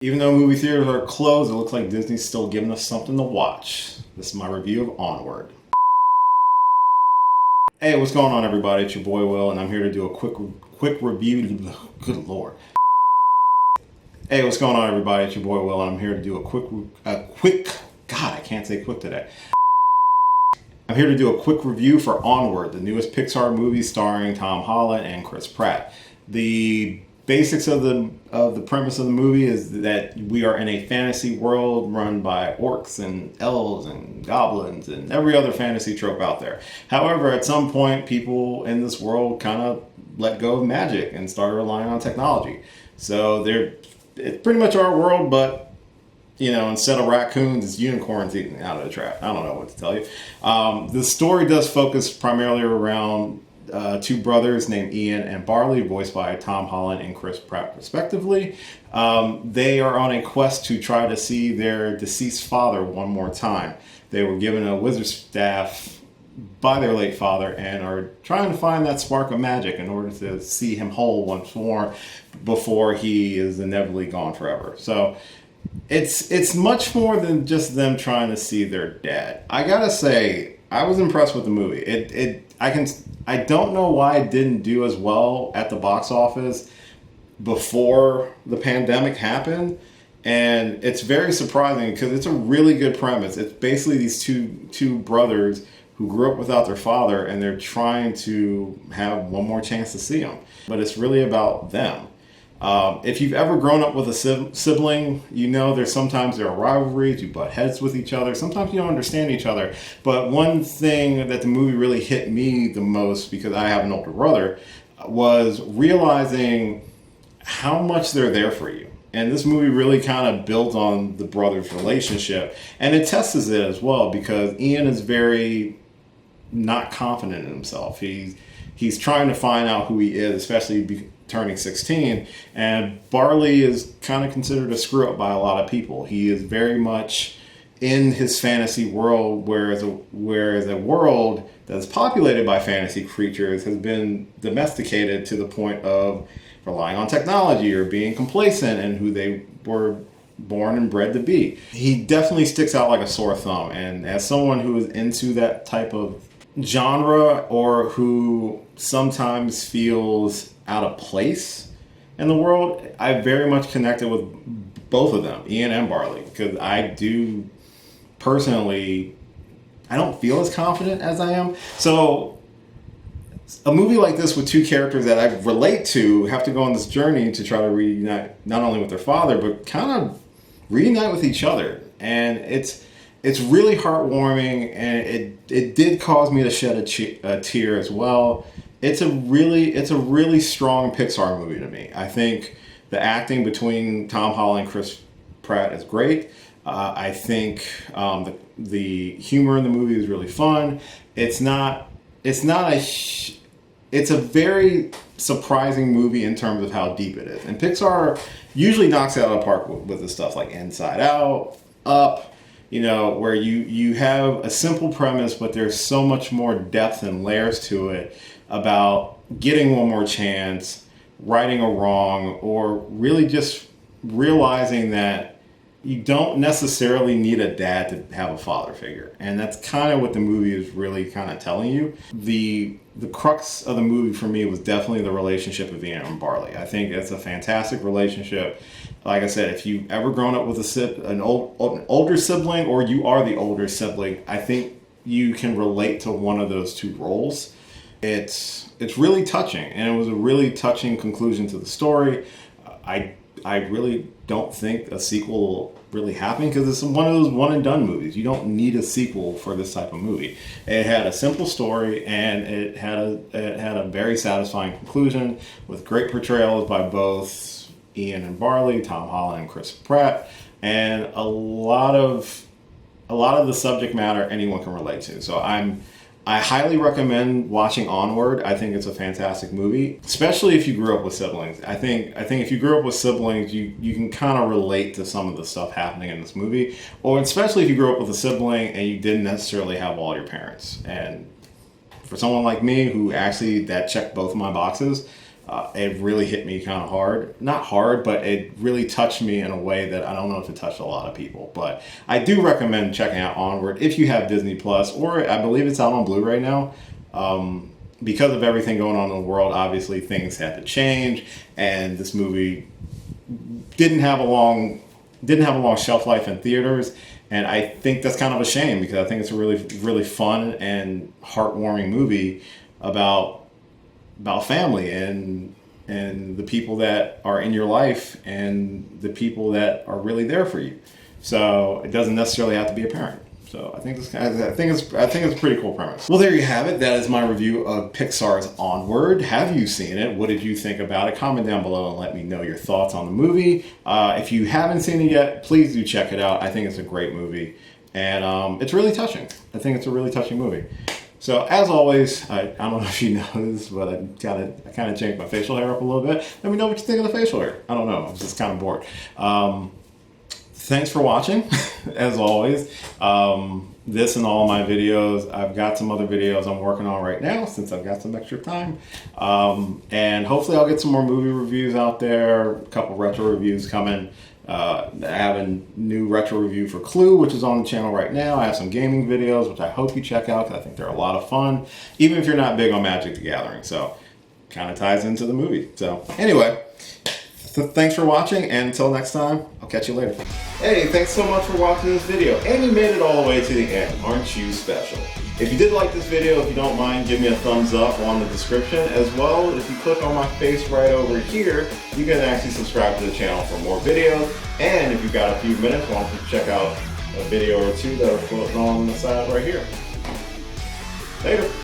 Even though movie theaters are closed, it looks like Disney's still giving us something to watch. This is my review of Onward. Hey, what's going on, everybody? It's your boy Will, and I'm here to do a quick review. Good lord. Hey, what's going on, everybody? It's your boy Will, and I'm here to do a quick. God, I can't say quick today. I'm here to do a quick review for Onward, the newest Pixar movie starring Tom Holland and Chris Pratt. The basics of the premise of the movie is that we are in a fantasy world run by orcs and elves and goblins and every other fantasy trope out there. However, at some point, people in this world kind of let go of magic and started relying on technology. So it's pretty much our world, but instead of raccoons, it's unicorns eating out of the trap. I don't know what to tell you. The story does focus primarily around two brothers named Ian and Barley, voiced by Tom Holland and Chris Pratt, respectively. They are on a quest to try to see their deceased father one more time. They were given a wizard staff by their late father and are trying to find that spark of magic in order to see him whole once more before he is inevitably gone forever. So it's much more than just them trying to see their dad. I gotta say, I was impressed with the movie. I don't know why it didn't do as well at the box office before the pandemic happened, and it's very surprising because it's a really good premise. It's basically these two brothers who grew up without their father, and they're trying to have one more chance to see him. But it's really about them. If you've ever grown up with a sibling, there's sometimes there are rivalries, you butt heads with each other, sometimes you don't understand each other. But one thing that the movie really hit me the most, because I have an older brother, was realizing how much they're there for you. And this movie really kind of builds on the brothers' relationship, and it tests it as well, because Ian is very not confident in himself. He's trying to find out who he is, especially turning 16, and Barley is kind of considered a screw up by a lot of people. He is very much in his fantasy world, whereas a world that's populated by fantasy creatures has been domesticated to the point of relying on technology or being complacent in who they were born and bred to be. He definitely sticks out like a sore thumb, and as someone who is into that type of genre, or who sometimes feels out of place in the world, I very much connected with both of them, Ian and Barley, because I do personally, I don't feel as confident as I am. So a movie like this with two characters that I relate to have to go on this journey to try to reunite not only with their father, but kind of reunite with each other. And it's really heartwarming, and it did cause me to shed a tear as well. It's a really strong Pixar movie to me. I think the acting between Tom Holland and Chris Pratt is great. I think the humor in the movie is really fun. It's a very surprising movie in terms of how deep it is. And Pixar usually knocks it out of the park with the stuff like Inside Out, Up, where you have a simple premise, but there's so much more depth and layers to it about getting one more chance, righting a wrong, or really just realizing that you don't necessarily need a dad to have a father figure. And that's kind of what the movie is really kind of telling you. The crux of the movie for me was definitely the relationship of Ian and Barley. I think it's a fantastic relationship. Like I said, if you've ever grown up with an older sibling, or you are the older sibling, I think you can relate to one of those two roles. It's really touching, and it was a really touching conclusion to the story. I really don't think a sequel will really happen, because it's one of those one and done movies. You don't need a sequel for this type of movie. It had a simple story, and it had a very satisfying conclusion with great portrayals by both Ian and Barley, Tom Holland and Chris Pratt, and a lot of the subject matter anyone can relate to. So I highly recommend watching Onward. I think it's a fantastic movie, especially if you grew up with siblings. I think if you grew up with siblings, you can kind of relate to some of the stuff happening in this movie, or especially if you grew up with a sibling and you didn't necessarily have all your parents. And for someone like me who actually that checked both of my boxes, it really hit me kind of hard. Not hard, but it really touched me in a way that I don't know if it touched a lot of people. But I do recommend checking out Onward if you have Disney Plus, or I believe it's out on Blu-ray now. Because of everything going on in the world, obviously things had to change, and this movie didn't have a long shelf life in theaters. And I think that's kind of a shame, because I think it's a really, really fun and heartwarming movie about family and the people that are in your life and the people that are really there for you. So it doesn't necessarily have to be a parent. So I think it's a pretty cool premise. Well, there you have it. That is my review of Pixar's Onward. Have you seen it? What did you think about it? Comment down below and let me know your thoughts on the movie. If you haven't seen it yet, please do check it out. I think it's a great movie, and it's really touching. I think it's a really touching movie. So as always, I don't know if you noticed, but I kind of changed my facial hair up a little bit. Let me know what you think of the facial hair. I don't know. I was just kind of bored. Thanks for watching, as always. This and all my videos. I've got some other videos I'm working on right now since I've got some extra time. And hopefully I'll get some more movie reviews out there, a couple retro reviews coming. I have a new retro review for Clue, which is on the channel right now. I have some gaming videos, which I hope you check out, because I think they're a lot of fun, even if you're not big on Magic the Gathering. So kind of ties into the movie. So anyway, thanks for watching, and until next time, I'll catch you later. Hey, thanks so much for watching this video, and you made it all the way to the end. Aren't you special? If you did like this video, if you don't mind, give me a thumbs up on the description. As well, if you click on my face right over here, you can actually subscribe to the channel for more videos. And if you've got a few minutes, why don't you check out a video or two that are floating on the side right here. Later.